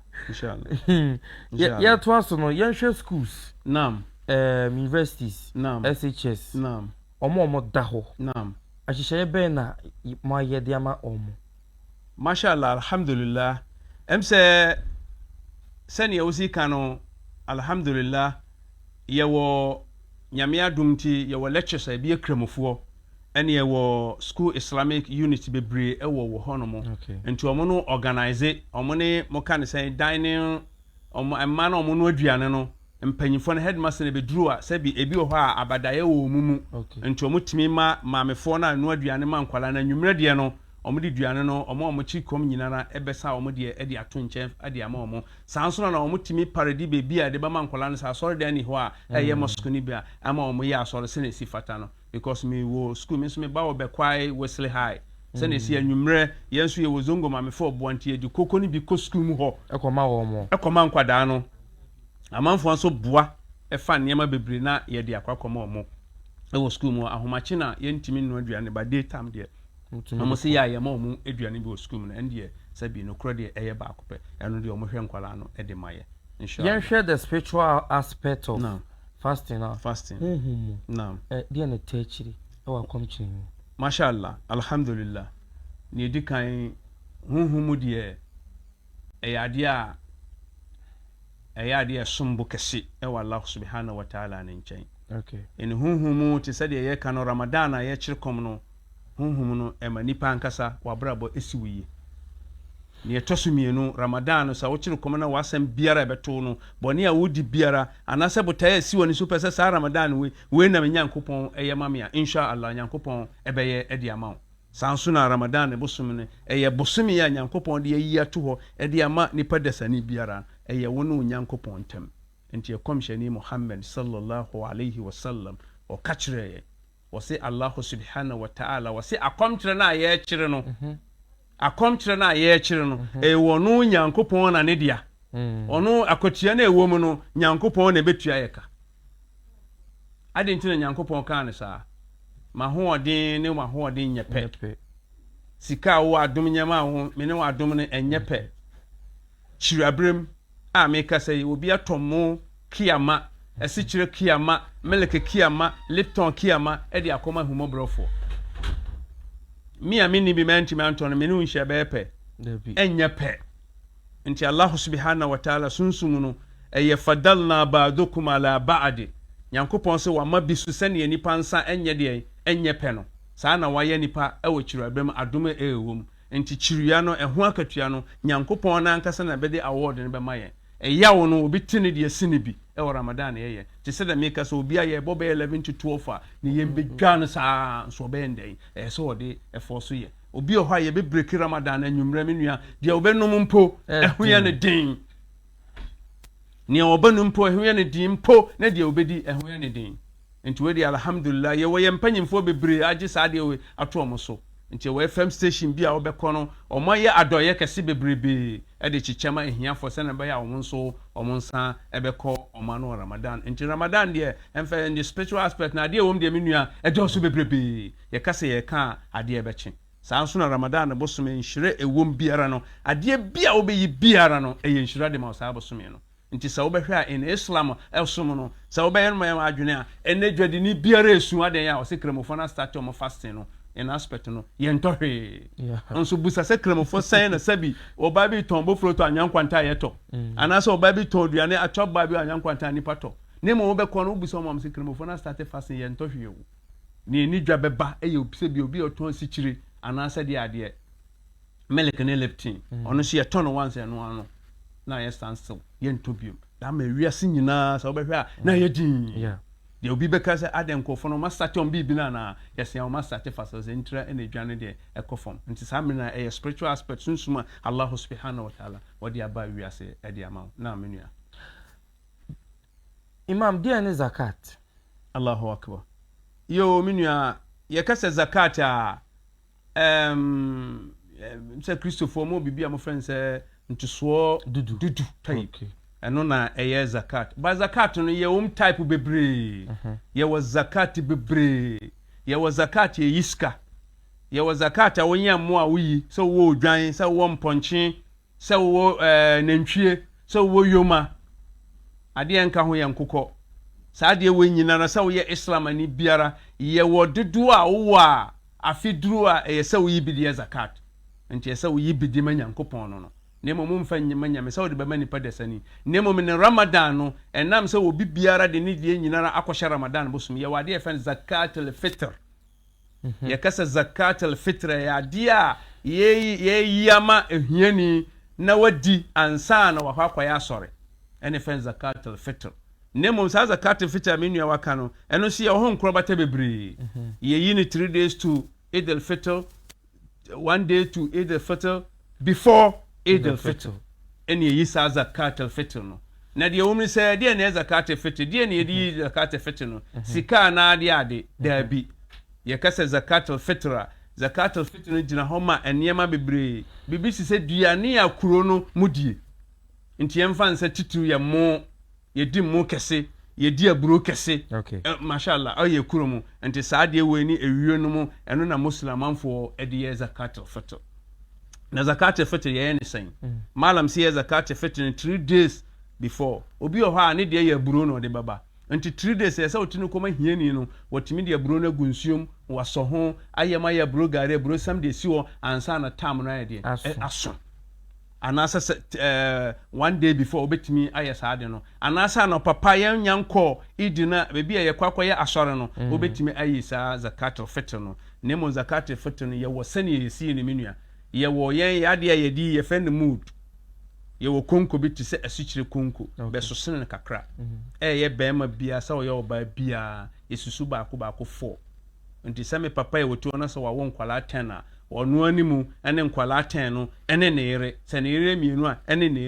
yeah to us no yen schools naam universities naam SHS naam omo da ho naam ahihye be na ma ye de ama omo mashallah alhamdulillah emse sani usi kano alhamdulillah yewo nyame adumti yewo lectures e bi ekramofo ene yewo school Islamic unit bebre ewo wo honomo enti omo no organize omo ne mo kan say dining omo emma na omo no aduane no mpanyifo no headmaster ne beduru a sabi ebi wo ho a abadaye wo mumu enti omo timi ma maamefo na no aduane ma nkwala na nwumre de no omo di duane no omo chikom nyinara ebesa omo de edi ato nche ade ama omo sanso na omo timi parody bebi a de ba mankola no sa sorry de ani ho a eye mosco ni bia ama omo ya sorry se na si fata no because me wo school me so me ba wo be kwai Wesley High se na si anwumre yenso ye wo zongo ma me fo boante edi koko ni bi ko school mu ho ekoma nkwada no amanfo nso boa efa niema bebre na ye de akwakoma omo e wo school mu ahomachi na ye ntimi no aduane ba daytime de amo se ya ma omu aduane bi o school no ende sabi no kro de eye ba akopɛ eno de omo hwɛ nkwala no de maye inshallah yen share the spiritual aspect of fasting naam de na techiri e wa komchiri mashallah alhamdulillah ni di kan huhumu de ade a sombo kese e wa Allah subhanahu wa ta'ala ne nkyɛn en huhumu te sɛ de ye kan Ramadan a ye kyirkom no honhum no ema nipa ankasa wabrabo esiwiye ne etosumienu Ramadan sa wo kyire kom na wasam biara beto no bone a wodi biara anase botae esiwo ni super sa Ramadan we na nyankopon eyemamia insha Allah nyankopon ebeye edi ama sanso na Ramadan bosum ne eye bosum ya nyankopon de yi ato ho edi ama nipa desani biara eye wono nyankopon tem enti ekomshani Muhammad sallallahu alaihi wasallam o kachire wasi Allah subhanahu wa ta'ala wasi akomkyere na ye kyere no akomkyere na ye kyere no wonu nyankopon na ne dia onu akotua na ewo mu no nyankopon na betua yeka adenti na nyankopon kan sa mahoodin ne mahoodin nyepe sika wo adom nyama ho me ne wo adom ne enyepe kyirabrem a me ka sai obi atomo kiama esikyire kiama meleke kiama lipton kiama edi akoma humobrofo mi amini bi menti manton me nu nhye bepe enyepe nti Allah subhanahu wa ta'ala sunsum no fadalna ba'dukum ala ba'd nyankopon se wa mabisu sene nipa nsa enye de enyepe no saa na waye nipa ewo kyirabrem adom ewom nti kyiriya no eho akatua no nyankopon na ankasa na bede award ne be maye eyawo no obi tini de asini bi e wo Ramadan ye te se da meka so obi aye bobe 11 to 12 a ne ye bedwa no saa so be ndai so de so ye obi oha ye be break Ramadan anwumra menua de obenum mpo ehoya ne din ne obenum mpo ehoya ne din mpo na de obedi ehoya ne din enti we de alhamdulillah ye wo ye mpanyimfo bebre age saa de we ato omo so nti we FM station bia obekọ no omoye adoye kese bebrebe e de chichema ehiafo se na be ya omonso omonsa ebekọ omano Ramadan nti Ramadan de emfa in the spiritual aspect na de wom de menua e de so bebrebe ye kase ye ka ade ebeche sanso na Ramadan bosome nhire ewom biara no ade bia obeyi biara no eye nhira de ma sa bosome no nti sa obehwe a in Islam elsom no sa obeyen ma adwene a ene dwade ni biara esu aden ya o se kremofo na start o fasting no in aspect no yentohwe onso busa se kremofo san na sabi oba bi ton bofro to anyankwanta yeto anasa oba bi ton duane atwa ba bi anyankwanta ni pato ne mo be ko no busa mo se kremofo na start fasting yentohwe wo ni dwa beba eye obise bi obi oton sikyire anasa de ade melek ne leptin ono se yeton once no ano na ye stand still yentobium da ma wiase nyina sa obehwe a na ye din de obi beka se aden kofo no mastate on bibi na yesi on mastate faso se ntra ene dwane de ekofom nti sa me na spiritual aspect sunsuma Allah subhanahu wa ta'ala wodi aba wiase e de ama na menua Imam dia ne zakat Allahu akbar yo menua ye kase zakat a se Christopher mo bibia mo friend se ntuso dudu type eno na eye zakat ba zakat no ye type bebre ye was zakat bebre ye was zakat ye iska ye was zakat wonya mo a wuyi se wo odwan se wo mponche se wo nantwie se wo yoma ade enka ho ye nkokɔ saa de we nyina na se wo ye Islam ani biara ye wo dodo a wo a afiduru a ye se wo yi bi zakat nti ye se wo yi bi di manyankopɔn no nemo mumfa nyama se wo de bema nipa desani nemo ne Ramadan no enam se wo bibiara de ni die nyinara akɔhye Ramadan bosum ye wade efen zakatul fitr ye kasa zakatul fitr ya dia ye yama ehiani na wadi ansa na wa kwa ya sore ene fen zakatul fitr nemo sa zakatul fitr menu ya waka no eno si ye ho nkro bata bebre ye yi ni 3 days to Eid al-Fitr 1 day to Eid al-Fitr before Eid al-Fitr eni yi sa zakat al-Fitr no na de wumi se de na zakat al-Fitr de na yi zakat al-Fitr no sika na ade dabi ye kasa zakat al-Fitr zakat al-Fitr no gina homa enema bebre bibi se duane akuro no mudie nti yemfa nsa titru ye mo ye di mo kese ye di aburo kese okay mashallah aye kuro mu nti sa de we ni ewie no mu eno na muslimanfo e de zakat al-Fitr na zakat al-Fitr ye ne sen malam si zakat al-Fitr 3 days before obi o ha ne de ye aburo no de baba nti 3 days ye sa otinu koma hiani no wotimi de aburo na gunsuom waso ho ayema ye aburo gare aburo sam de si wo ansa na tam no ye de aso anasa 1 day before obetimi aye saade no anasa no papa yan nyanko idina bebi ye kwakoye asore no obetimi aye sa zakat al-Fitr no nemo zakat al-Fitr no ye wo sane ye si ne menua ye wo yen ya de ye di ye fend mood ye wo konko bi ti se asuchire konko be so sene ne kakra ye bema bia sa wo ye oba bia yesusu ba ko 4 nti se me papa ye wotu ona so wa won kwala 10 a onu animu ene nkwala 10 no ene ne yere se ne yere mienu a ene ne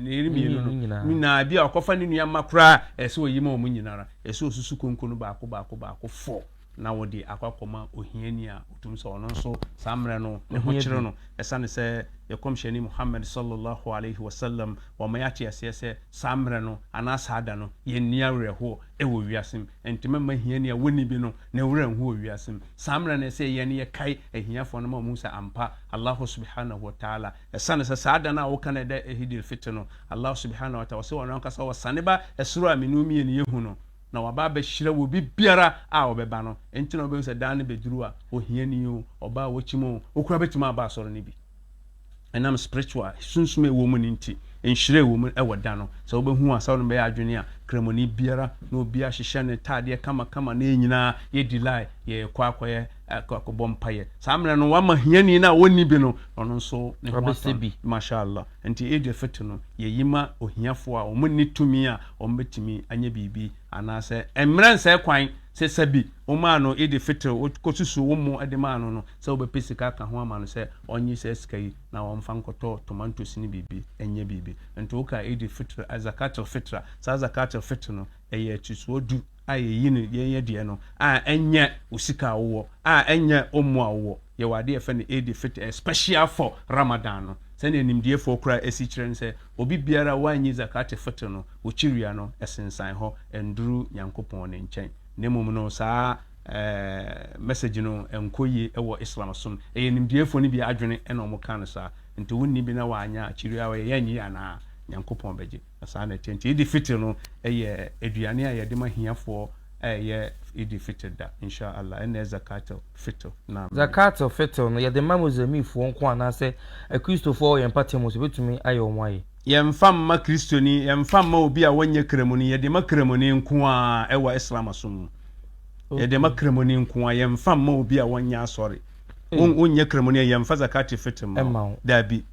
yere mienu no na bia akofa ne nua makra ese oyima omu nyinara ese osusu konko no ba ko 4 na wodi akwakoma ohiani a otumso ono nso samre no ne ho kire no esane se yakomsheni Muhammad sallallahu alaihi wasallam wa mayati asese samre no anasada no yenia reho ewo wiasem entime mahiani a woni bi no ne wura ho wiasem samre ne se yene ye kai ahiafo no ma Musa ampa Allah subhanahu wa ta'ala esane se sada na wo kana da ehidil fitno Allah subhanahu wa ta'ala se wona kasa wasane ba esuro aminumi ne yehu no na waba ba hira wo bibiara a obeba no enti na obe se dan be duru a ohiani o oba wochimo okura betima aba asoro ne bi enam spiritual sunsume wo mu ninti enhire wo mu ewoda no so obehu asa no be adwene a kremoni biara na obi a hyehyɛ ne tade kama na enyina ye delay ye kwakoye akakobɔ mpaye samre no wama hiani na woni bi no ono nso ne ho bi mashallah enti Eid al-Fitr no ye yima ohiafo a omuni tumi a ombetimi anya bibi anase emrense kwan se sabi oma no Eid al-Fitr kosusu wo mu edema no se obepesika ka ho ama no se onyi se skai na womfa nkoto tomatoes ni bibi enya bibi enti oka Eid al-Fitr zakat al-Fitr sa zakat al-Fitr no eye tsuodu aye yini ye de no a enya usika wo a enya omu awo ye wade e fa ne Eid al-Fitr special for Ramadan no se ne nimdie fo kura esi kire nse obi biara wanyi zakat al-Fitr no wo chiria no esensan ho enduru Nyankopɔn ne nkyɛn nemum no saa message no enkoyi ewo Islam som nimdie fo ne bi adwene ena omo kan saa nti wonni bi na wanya chiria we yanyi ana Nyankopɔn beje saa na tenti Eid al-Fitr no eye aduane a yede mahiafo eye Eid al-Fitr da inshallah ene zakat al-Fitr na zakat al-Fitr no yede mamuzamifo nko anase Christopher ye mpatemo so betumi aye omwaye yemfa ma kristoni yemfa ma obi a wonye kremoni yede ma kremoni nko a ewa Islam asum yede ma kremoni nko a yemfa ma obi a wonye asori wonye kremoni yemfa zakat al-Fitr ma dabi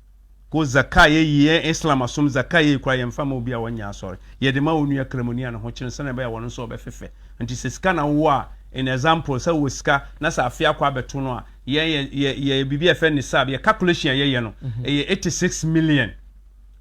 ko zakaye ye Islam asum zakaye kwa yemfa ma obi a wonye asori yede ma onu ya kremoni an ho kire sene ba ya wono so obefefe nti sika na wo a in example say wo sika na sa afia kwa beto no a ye bibi efe ni sab ye calculation ye no 86 million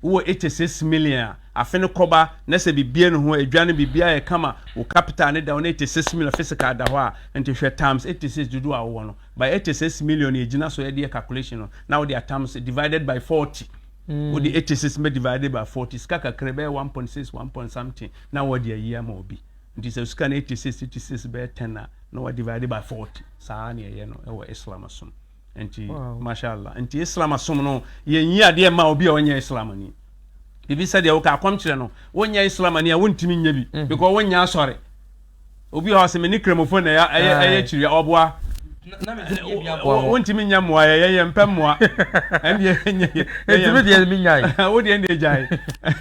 wo 86 million afene koba na se bibie no ho adwane bibia ye kama wo capital ne da 86 million physical da ho a nti hwe times 86 dudu a wo no by 86 million ye gina so ye de calculation no now they are times divided by 40 wo the 86 me divided by 40 skaka krebe 1.6 1 point something na wo de ayi ama obi nti se suka na 86 be 10 na wo divided by 40 saa na ye no e wo Islam asum nti mashallah nti Islam asum no ye nyi ade ma obi a onye Islam ni bibi said ya ka kwamkyere no wonya Islam ani a wontimi nya bi because wonya asore obi ha se meni kremofone ya aya chiri oboa na me bi aboa wontimi nya moa ye mpem moa ende ntimi de mi nyai wo de ende jai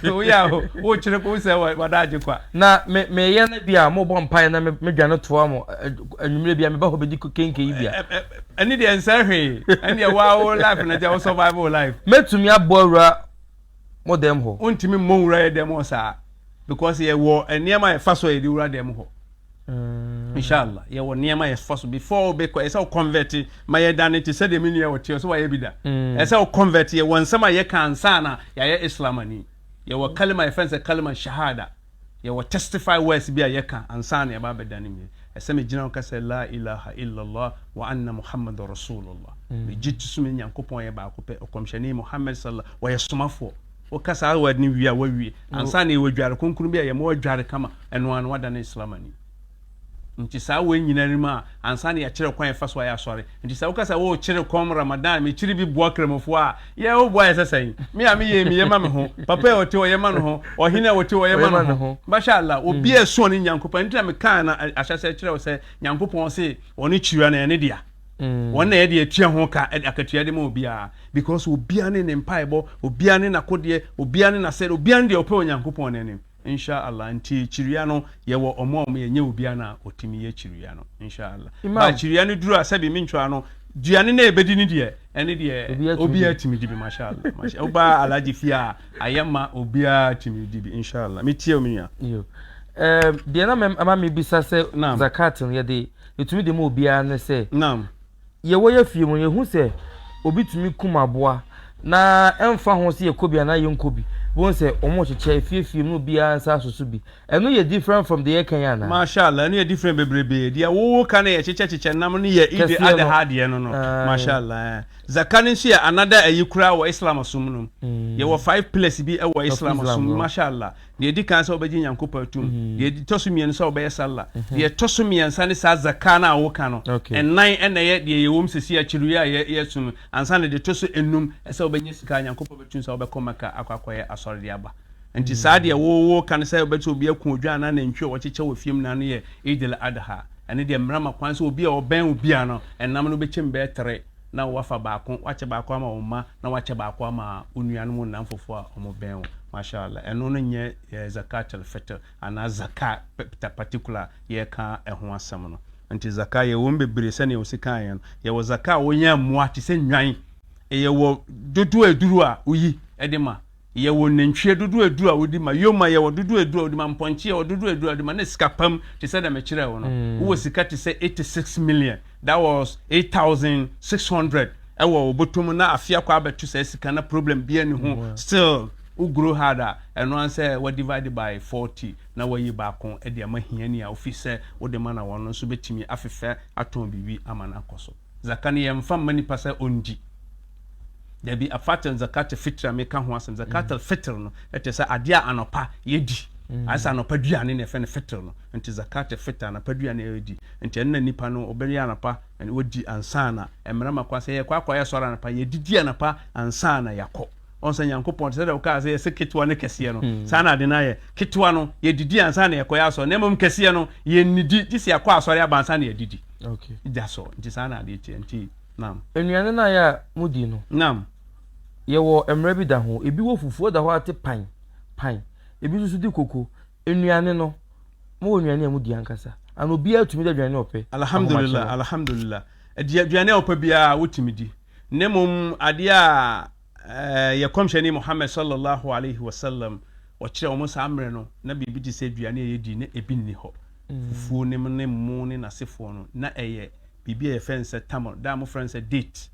wo ya wo chire ko se wadaje kwa na me ye na bia mo bo mpa na me dwane toa mo anwumre bia me ba ho bedi kenke yi bia ani de ensahwe ende wa wo life na ja wo survival life metumi abora mo dem ho ontimi mo wura ye dem osa because ye wo eniema ye faso ye di wura dem ho inshallah ye wo niema ye faso before be ko esa convert ma ye dan it said me ne wo tie so wa ye bida esa convert ye won sama ye kansa na ye islamani ye wo kalima ye fense kalima shahada ye wo testify words bia ye kan ansa na ye ba be dan mi esa me gina ka say la ilaha illallah wa anna muhammadur rasulullah be jitu sumi nyankopon ye ba ko pe okomshani muhammad sallallahu wa yasmafo o kasa word ni wi a wawie ansa na e wadware konkuru bia ye mo wadware kama eno an wada na islamani nti saa we nyinari ma ansa na ya kire kwan fa so ya sore nti saa ukasa wo kire kom ramadan me kire bi boa kremofo a ye wo boa yesasan me a me ye ma me ho papa e ote o ye ma no ho ohina ote o ye ma no ho mashallah obi e so ni nyankopon nti na me kan na ahyase kire wo se nyankopon se oni chiwa na ene dia wona ye de atua ho ka akatua de ma obi a because obi ane ne mpaebo obi ane na kodie obi ane na sere obi ane de ope onyankopon nanim inshallah nti chiria no ye wo omo ye nye obi ana otimi ye chiria no inshallah ba chiria no duru asabi minchwa no duane na ebedi ni de ene de obi atimi di bi mashallah oba alaji fia ayema obi atimi di bi inshallah metie omiya yo de na ama me bisa se zakat ye de etumi de mo obi ana se naam ye wo ye fie mo ye hu se obi tumi kumaboa na emfa ho se ye kobi ana ye nkobi won say omo cheche fie no bia nsa soso bi eno ye different from the Kenya na mashallah eno ye different bebrebe dia wo ka na ye cheche nam no ye ide ada hade no mashallah zakani nso ya another ayikura wo Islam asum no ye wo 5 pillars bi e wo Islam asum mashallah de di kan sa obeji nyankopɔ tum de di tosu mien sa obeye sallah de tosu mien sa ne sa zakana wo ka no ennan ena ye de ye wom sisi achiru ya ye sum ansa ne de tosu enum sa obenye sika nyankopɔ betum sa obekɔ maka akwakoye asɔre de aba nti saa de wo kan sa obetu obi akun odwa na ntwe wo kyeche wo fiem na no ye idil adha ene de mrama kwan so obi a oben obi a no enam no bechem be tere na wafa baako wache baako ama umma na wache baako ama unuanom na mfofo a omoben mashallah eno no nye zakat al-fitr ana zakat particular ye ka eho asem no nti zakat ye won bebre se ne osika ye no ye wo zakat wo nya mua ti se nwan ye wo dodo aduru a uyi edema ye wo nantwie dodo aduru a wodi ma yoma ye wo dodo aduru a wodi ma mponche ye wo dodo aduru a wodi ma na sika pam ti se da me kire wo no wo sika ti se 86 million that was 8,600 ewo obotum na afia kwa abetu se sika na problem bia ni ho still ugro harder eno an say we divide by 40 na we yi baako e de amahia ni a ofise wo de ma na wono so betimi afefe aton bibi amana akoso zakani ye mfa mani pasa onji there be a fatan zakat fitr me ka ho asem zakat fitr no etesa adia anopa yedi asa anopa duane ne fe ne fitr no nti zakat fitr na paduane yedi nti enna nipa no oberi anapa en wodi ansana emra makwa se ye kwa ye sora anapa yedidi anapa ansana yakọ onsa nyankopon se da ka se seketwa ne kese no sana de na ye ketwa no yedidi ansana yakọ ya so na mom kese no ye nidi disi yakọ asori abansa na yedidi okay idaso nti sana de nti nam enuane na ya mudi no nam ye wo emre bi da ho ebi wo fufuo da ho ate pan ebi susu di koko enuane no mo enuane amudi ankasa an obi atumi da aduane ope alhamdulillah aduane ope bia wotimi di nemum ade a ye komshani Muhammad sallallahu alaihi wasallam o kire o musa amre no na bibi di se aduane ye di ne ebi ni ho fufuo ne mu ne nasefo no na ɛyɛ bibi a yɛfɛn sɛ tamar da mo friends date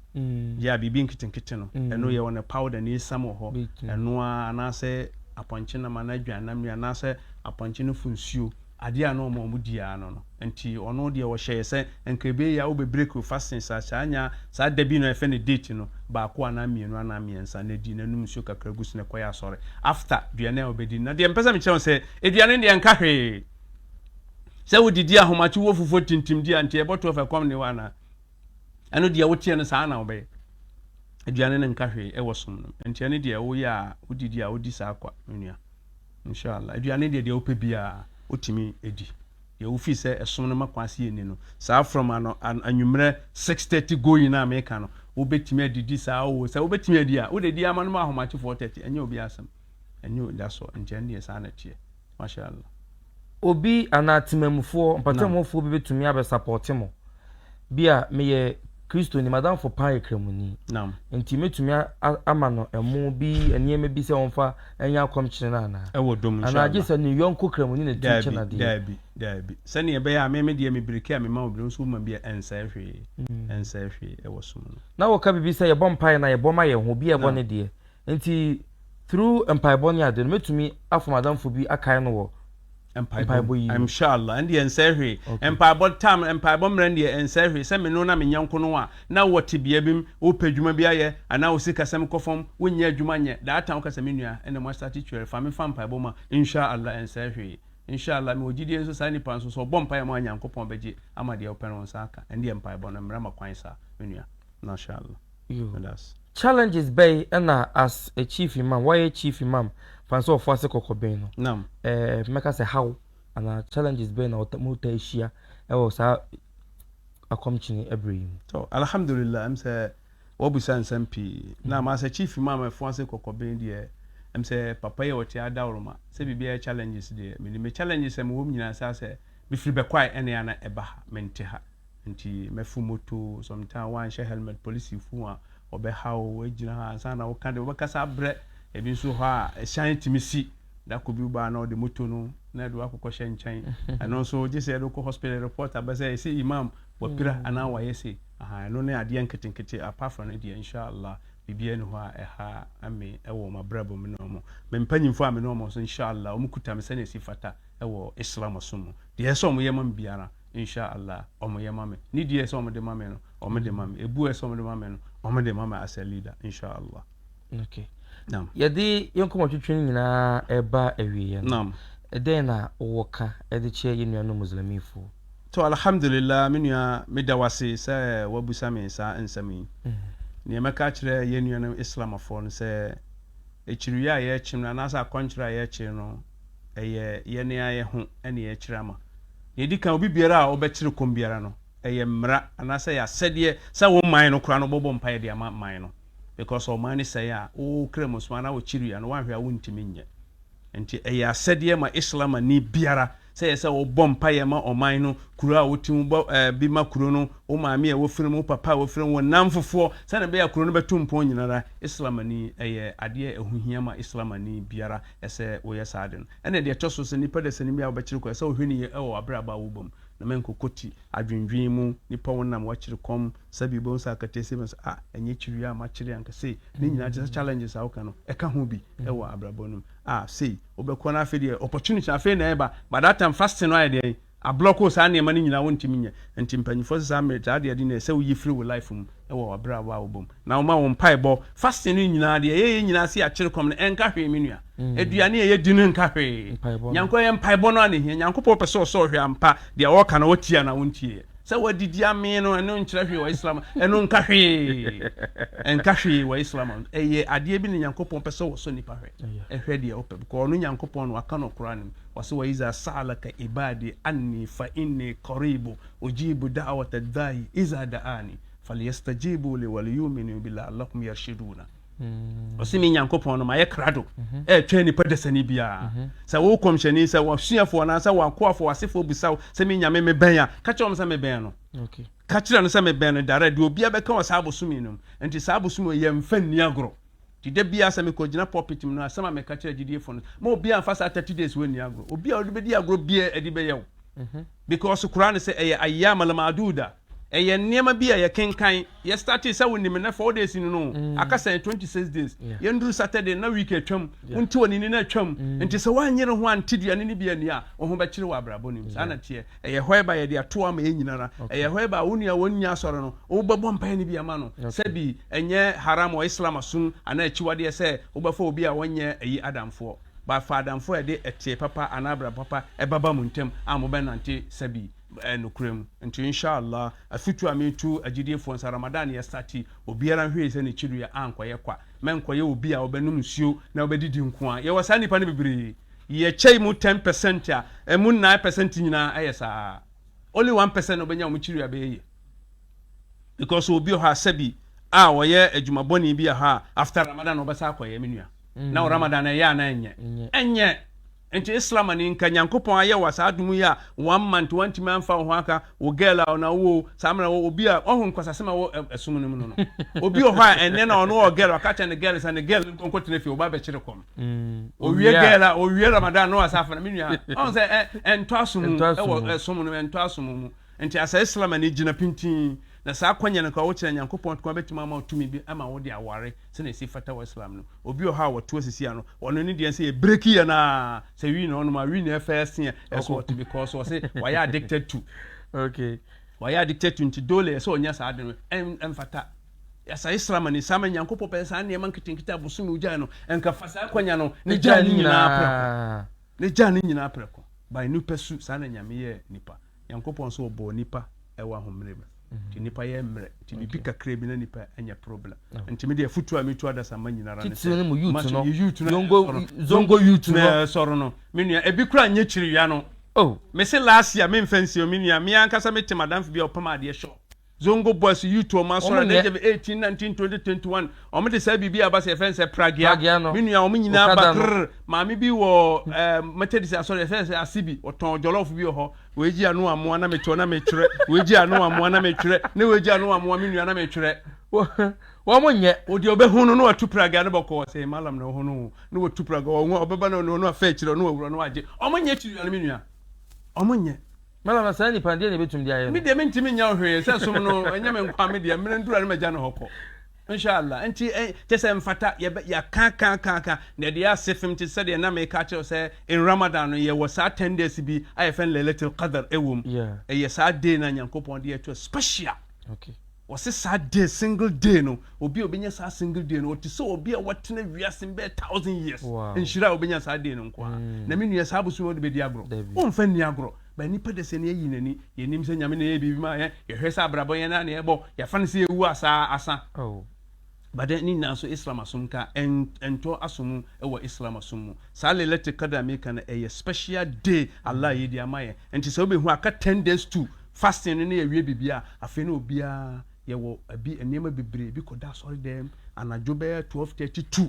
ya bibi nkitenkete no ɛno yɛ wɔ powder ne sam wɔ hɔ ɛno anaasɛ apɔnkye na ma na adwanam ya anaasɛ apɔnkye no funsuo ade a no mo dia no nti ɔno de wɔhyɛ sɛ nkebe ya wo be break fasting sa anya sa da bi no ɛfɛ ne date no ba ko ana mienu ana miensa na di nanum nsuo kakra gusu ne koya asɔre after duane obedi na de mpesa me kyerɛ sɛ eduane de nka hwee sɛ wodidi ahomachi wo fufo tintim di anti eboto of come ne wana ɛno de wotie no saa na wobɛ eduane ne nka hwee ɛwɔ som no nti ɛne de wo ya wodidi a wodi saa kwa nua inshallah eduane de wopɛ bia otimi edi ye wo fi sɛ ɛsom no makwase eni no saa from anwumre 6:30 going na America no wo betimi adidi saa wo sɛ wo betimi adi a wo de di ama no ma ahomachi 4:30 enye obi asem enye da so nti ne saa na tie mashallah obi anatimamfo mpatamfo bi betumi abe support mo bia meye Kristo ni madam for pan ekremuni nam enti metumi ama no emo bi eniyeme bi se wonfa enya akomkyere na na ewo dom inshallah ana gise ni yonko kremuni na teacher na de dabi sani ebe ya me de me breki a me ma obiro so ma bia ensa hwe ewo som no na wo ka bibi se ye bom pan na ye bom aye ho bi ye bone de enti through empire bone ade metumi afọ madam for bi akai no wo empire boy inshallah and the enserhe empire bot time empire bom ran the enserhe se me no na me nyanko no a na wote bia bim wo padwuma bia ye ana wo sika sem kofom wonya adwuma nye that time ka se me nua ene mo start twere fa me fa empire bom inshallah enserhe inshallah me ogidi enso sa ni pan so bom pa mo nyanko pon beje amade open on saka and the empire bom na mra makwan sa me nua inshallah that's challenges bay na as a chief imam why a chief imam fanso of force kokobin no nam meka say how and challenges bay na muta eshia e wo sa akomchini every so alhamdulillah am say obusan sampi na ma say chief imam of force kokobin de am say papa ye wote adawroma say bibia challenges de me challenges am wo nyina sa say bi free be kwai ene ya na eba ha mente ha nti mefu moto sometimes one share helmet police fu a obe how we gina ha ansa na wo kan de obekasa bre ebi nso ho a ehyan timisi da ko bi ba na o de moto no na do akokọ hye nkyɛn ano nso gise do ko hospital report abese say imam wapira ana wa yesi aha no ne ade nketenkete apart from it inshallah bibia ne ho a ɛha ame ɛwɔ mabrabo me no mo mempanyimfo a me no mo so inshallah o mukuta me sene sifata ɛwɔ islam so mo de ɛso mo yema biara inshallah o mo yema me ni de ɛso mo de ma me no o mo de ma me ebu ɛso mo de ma me no o mo de ma me as a leader inshallah okay nam yedi yonko twetwen nyina eba awie nam eden na woka ede che yenu no muslimifo to alhamdulillah menua medawase sɛ wabusa me sa nsami ne meka kire yenu no islamafo no sɛ ekyiriya ye kyimna na sa konkyira ye kyi no eye yene aye ho ene ye kyirama yedi kan obi biara a obɛkyire kom biara no eye mra ana sɛ ya sɛdeɛ sɛ wo man no kura no bɔbɔ mpae de ama man no because o man say ya o kremos man na wo kyiri ya no wan hwe a wontimi nye enti eye asɛdeɛ ma islam ani biara sɛ yɛ sɛ wo bɔ mpae ma o man no kura a wotim bi ma kuro no o maame a wo firim o papa wo firim wo namfofo sɛ na be ya kuro no betum pon nyinara islam ani eye adeɛ ehuhia ma islam ani biara ɛsɛ wo yɛ saade no ɛna de ɛtɔ so sɛ nipa de sɛ ni bia wo bɛkyiri ko sɛ wo hwe ni ɛwɔ abraba wo bom na menko koti adwendwen mu nipa wonam wakyiri kom sabi bo sa akatese me enye kyiri a ma kyiri anka sei ni nyina just challenges a woka no ɛka ho bi ɛwɔ abrabonum sei obekɔ na afedi opportunity afei na eba but that time fasting no ayɛ a block o sa na ema ni nyina wontimi nye enti mpanyifo sa me ta de na sɛ wo yi free wo life mu ɛwɔ abraba wo bom na wo ma wo mpaebɔ fasting no nyina de ye nyina se akyiri kom no ɛnka hwe me nua eduane ye di no nka hwe nyanko ye mpaebɔ no ane hia nyanko pɔ pɛ sɛ hwe ampa de a wɔka na wɔtia na wontie sɛ wadidi ame no ɛno nkyerɛ hwe wɔ islam ɛno nka hwe ɛnka hwe wɔ islam ɛyɛ adeɛ bi ne nyanko pɔ pɛ sɛ wɔ so nipa hwe ɛhwɛ de ɔpɛ ko ɔno nyanko pɔ no aka no Qur'an wase wa iza sa'alaka ibadi anni fa inni qaribu ujibu da'wata ad-da'i iza da'ani falyastajibu li wal yu'minu billahi allakum yarshiduna osimi nyankopon no maye krado twa ni padesani bia sɛ wo komhyɛni sɛ wo suafo na sɛ wo akoafo wasefo bisaw sɛ me nyame me bɛn a ka kyerɛ sɛ me bɛn no okay ka kyerɛ no sɛ me bɛn no dare de obi abɛka wɔ saa bosumi no enti saa bosumi yɛ mfa ni agro ti de bia sɛ me kɔgyina pulpit mu no asɛm a me ka kyerɛ gidiefo no ma obi amfa saa 30 days wɔ ni agro obi a ɔde bɛdi agro bia edi bɛyɛ wo because Quran say ayyam al maduda eye niema bi ye kenkan ye started say wonim na 4 days no aka say 26 days ye nduru Saturday na week atwam unti woni ni na atwam nti se wanyere ho antiduane ni bia ni a wo ho ba kire wa brabo nim sa na tie eye hoeba ye de ato ama ye nyinara eye hoeba woni a wonnya asore no wo bebo mpa ni bia ma no sabi enye haram o Islam asun ana achiwade se wo ba fa obi a wonye ayi adamfo ba fa adamfo ye de etie papa anabra papa e baba mu ntem amobe nante sabi nukrem nti inshallah afitu amitu agidefo nsa Ramadan ya start obiara hwe se ne chiru ya ankoye kwa menkoye obi a obenum suo na obedidi nko a ye wasa nipa ne bibiri ye chei mu 10% a emu 9% nyina ayesa only 1% obenya mu chiru ya be because obi ha sabi a woye adwumaboni bi ha after Ramadan obesa akoye menua na Ramadan ya na enye enti Islam ani nka Nyankopon aye wasa adumu ya 1 month 1 man fa ho aka wo girl a na wo samra wo obi a ohun nkwasasema wo esum no no obi o ha enne na ono o girl aka ne girl sa ne girl nkonko tenefi wo ba be kire kom o wie girl a o wie Ramadan no wasa fa na menua on say ento asum e wo esum no ento asum mu enti asa Islam ani gina pintin na saa kwanya no ka wo kire Nyankopon ko betima ma otumi bi ama wo de aware se na si fata wa Islam no obi o ha wo to asisi ano ono ni de say break ya na say we no ma we na first year so to because we say why addicted to why addicted to nti dole so onya saa de no emfata ya saa Islam ni sama Nyankopon pe saa ne man kitinkita busumi uja no enka fasa kwanya no ne ja ni nyina apreko by new pesu saa na nyame ye nipa Nyankopon so obo nipa ewa homrebe ti nipa ye mre ti bibi kakra bi na nipa enya problem nti me de futu amitu adasa manyinara ne se mu youth no zongo youth no soro no menua ebi kura anye chiri ya no me se last year me mfansi o menua me ankasa me te madam fi bi opama de show zongo boys youth o ma soro na 18 19 20 21 o me de say bibi abasa fense pragia menua o menyina bakr ma me bi wo metedis asore fense asibi oton jollof bi ho weji anu amoa na meto na mekire weji anu amoa na mekire ne weji anu amoa menua na mekire wo monye odi obehunu no atu praga ne boko say malam na hunu no atu praga wo obeba no afa kire no awuro no age o monye kiri na menua o monye malam na sani pandie ne betum dia ye mi de mentimi nya hwe se som no enya me nkwa me de me ndura ne maja no hoko inshallah enti tese mfata ya ka na de ya sefim ti se de na me ka che se in Ramadan ye was 10 days bi ayefen lailatul qadr ewum ye sa day na Nyankopon de to special was sa day single day no obi obenya sa single day no ti so obi a watena wiase be 1000 years inshira obenya sa day no nko na me nua sa busu de be di agro o mfa ni agro ba nipa de se ne yi nani ye nim se nyame na ye bibi ma ye hwesa abrabo ye na ye bo ya fa ne se ewu asa bade ni na so Islam asumka ento asumu ewa Islam asumu sale lete kada me kana a special day Allah ye dia maye enti so be hu aka 10 days to fasting ne ye wie bibia afi na obia ye wo abi enema bebre bi koda sorry dem anajo be 12:32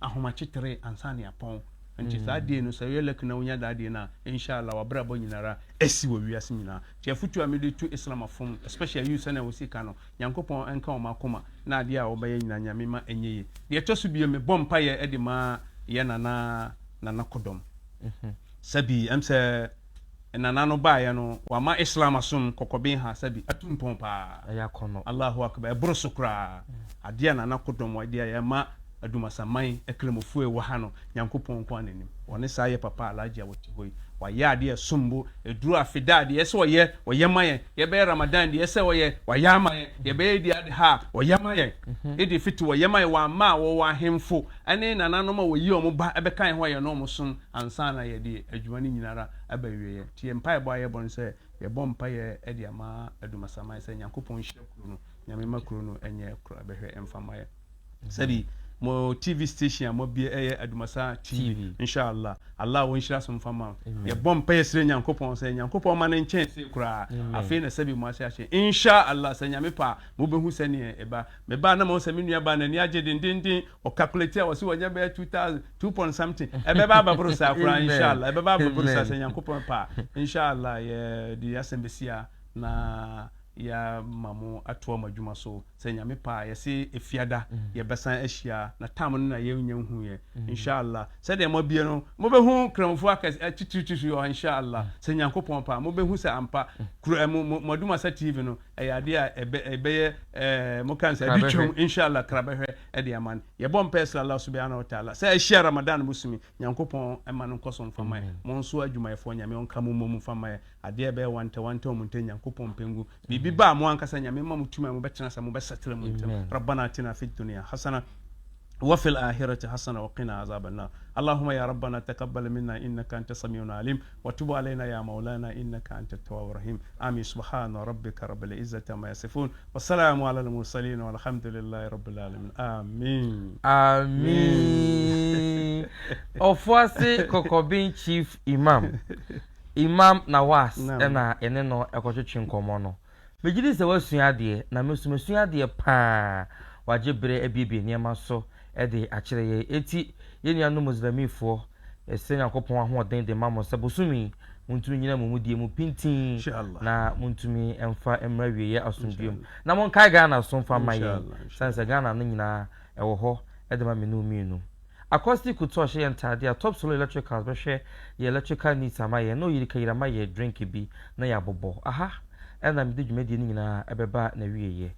ahoma chitere ansane apon enti sa day no so ye lek na unya da day na inshallah wa brabo nyinara esi wo wiase nyina ti afutu amede to Islam afom especially you sana wosika no Nyankopon enka o makoma na ade a obaye nyina nyame ma enyeye de etoso bi me bompa ye ede ma ye nana kodom sabi amse nana no ba ye no wa ma Islam asum kokobin ha sabi atumpon pa ya kono Allahu akbar e bro sukra ade nana kodom wa de ya ma ADUMASA man ekremofu e wa ha no Nyankopon ko ananim woni sa ye papa alaji a woti hoyi wa ya de sumbo eduru afida de yese woye maye ye be Ramadan de yese woye wa ya maye ye be di ade ha woye maye e de fiti woye maye wa ma wo wa hemfo ane nananom a woyi omo ba ebe kan ho ye no mo sum ansa na ye de adwumani nyinara abawie ye tie mpa ebo aye bon se ye bom mpa ye e de ama ADUMASA man se Nyankopon hire kuro no nyame makuro no enye kuro abehwe emfama ye sabi mo TV station mo bia ADUMASA TV inshallah Allah won shira som fama ye bom pa yesre Nyankopon se Nyankopon ma nchen se kura afi na sabi mo ase ahye inshallah se nyame pa mo behu se ne eba me ba na mo se menua ba na ni age dindindin o calculate o se wonya be 2000 2 something ebe ba ba brosa kura inshallah ebe ba ba brosa se Nyankopon pa inshallah ye di asembesia na ya mamu ato amadwuma so sɛ nyame pa yɛse efiada yɛbɛsan ahyia na tam no na yɛnya hu yɛ inshallah sɛ de mabie no mobɛhu kramfo akatitititi yo inshallah sɛ nyankopɔn pa mobɛhu sɛ ampa ADUMASA TV no ɛyɛ ade a ɛbɛyɛ mo kan sɛ aditwom inshallah krabɛhwɛ ɛde aman yɛbɔ mpɛ sɛ Allah subhanahu wa ta'ala sɛ ahyia Ramadan musumi nyankopɔn ɛma no nkɔso mfama mo nso adwumayɛfo nyame onka mo mu mfama ade ɛbɛyɛ wanta mo nte nyankopɔn pengu bibi ba mo ankasa nyame ma mo tuma mo bɛtena sɛ mo bɛsɛtera mo ntam rabbana atina fid dunya hasana وفي الآخرة حسنة وقنا عذاب النار اللهم يا ربنا تقبل منا إنك أنت السميع العليم وتب علينا يا مولانا إنك أنت التواب الرحيم آمين سبحان ربك رب العزة ما يصفون والسلام على المرسلين والحمد لله رب العالمين آمين آمين Ofwasi Kokobin Chief Imam Nawas na ene no ekotwetwe nkomo no megidi se wasua de na mesumesua de pa wajebre abibi niema so ede akire ye eti yenua no muslimifo ese yakopon ahoden de mamo se bosumi muntumi nyina mumudie mu pintin na muntumi emfa emrawie ye asomdwem na mon kai Ghana somfa maye sanse Ghana no nyina ewo ho ede ma menu acoustic to she entade a top solo electricals be hwe ye electrical needs amaye no yiri kayira maye drink bi na ya bobo aha ena me de dwumadi ni nyina ebeba na wieye